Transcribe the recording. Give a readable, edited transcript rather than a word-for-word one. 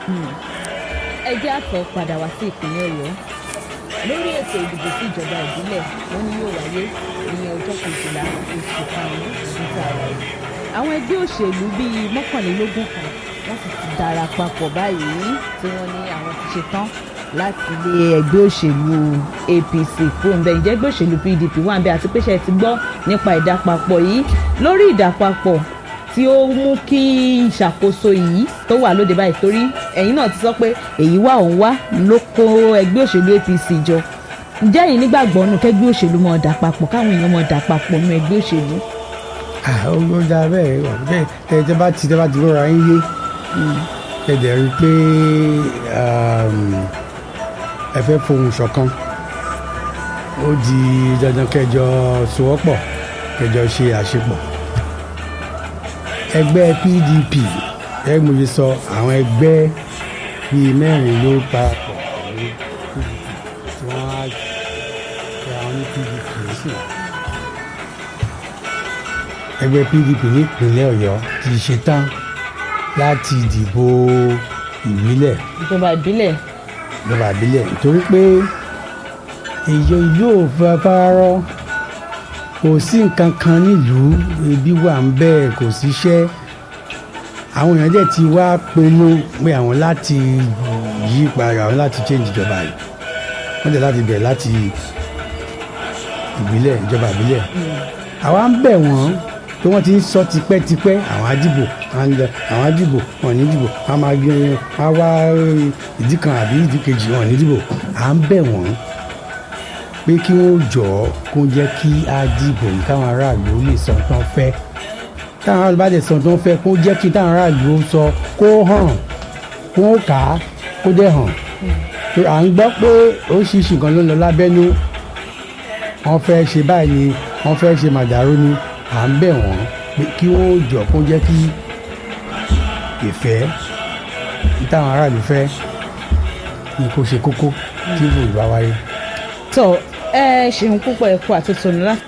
ẹ jẹ́ àtọ̀ padà wá sí ìpínlẹ̀ Ọ̀yọ́ lórí ètò ìdìbò sí ìjọba ìbílẹ̀ wọn ni yóò wáyé ní ọjọ́ 12 oṣù karùn-ún ọdún tá a wà yìí. Àwọn ẹgbẹ́ òṣèlú bíi 21 kan wọ́n sì ti darapapọ̀ báyìí tí wọ́n ní àwọn ti ṣetán láti lé ẹgbẹ́ òṣèlú APC kúrò ńbẹ̀. Ǹjẹ́ ẹgbẹ́ òṣèlú PDP wà ńbẹ̀ àti pé ṣe ti gbọ́ nípa ìdàpapọ̀ yìí lórí ìdàpapọ̀ tí ó mú kí ìṣàkóso yìí tó wà lóde báyìí, torí ẹ̀yin náà ti sọ pé èyí wà òun wá ló kó ẹgbẹ́ òṣèlú APC jọ. Ǹjẹ́ ẹ̀yin nígbàgbọ́ nù kẹ́gbẹ́ òṣèlú mọ̀ dàpapọ̀ káwọn èèyàn mọ̀ dàpapọ̀ nù ẹgbẹ́ òṣèlú? Ó dá bẹ́ẹ̀ tẹ́ bá ti rọra ń yé ẹ̀dẹ̀ rí pé ẹ fẹ́ fohùn ṣọ̀kan, ó di dandan kẹjọ sowọ́pọ̀ kẹjọ ṣe àṣepọ̀. Ẹgbẹ́ PDP ẹ mo lè sọ àwọn ẹgbẹ́ bíi 4 ló parapọ̀ pẹ̀lú PDP tí wọ́n á ṣe àwọn ní PDP sí. Ẹgbẹ́ PDP nípínlẹ̀ Ọ̀yọ́ ti ṣetán láti dìbò ìbílẹ̀. Ìjọba ìbílẹ̀ nítorí pé èyí ìlú ò fararọ, kò sí nǹkan kan nílùú, ebi wà ń bẹ́ẹ̀, kò síṣẹ́. Àwọn èèyàn dẹ̀ ti wá pinnu pé àwọn láti yí padà, àwọn láti change ìjọba yìí. Wọ́n dẹ̀ láti bẹ̀rẹ̀ láti ìjọba ìbílẹ̀. Àwa ń bẹ̀ wọ́n pé wọ́n ti ń sọ tipẹ́tipẹ́ àwọn àdìbò wọn ní dìbò, wọ́n máa gbé wọn wá ìdí kan àbí ìdí kejì wọn ní dìbò. À ń bẹ̀ wọ́n pé kí wọ́n jọ̀ọ́ kó jẹ́ kí á dìbò yìí káwọn aráàlú lè sọ tán fẹ́. Táwọn aráàlú bá dẹ̀ sọ tán fẹ́ kó jẹ́ kí táwọn aráàlú sọ kó hàn, kó kà á, kó dẹ̀ hàn. À ń gbọ́ pé oríṣiríṣi nǹkan ló ń lọ lábẹ́nú, wọ́n fẹ́ ṣe báyìí ni, wọ́n fẹ́ ṣe màdàrú ni. À ń bẹ̀ wọ́n pé kí wọ́n jọ̀ọ́ kó jẹ́ kí ìfẹ́ táwọn aráàlú fẹ́ ni kó ṣe kókó tí ìbò ìbá wáyé. Tó ẹ ṣeun púpọ̀ ẹ̀kọ́ àti tòun láti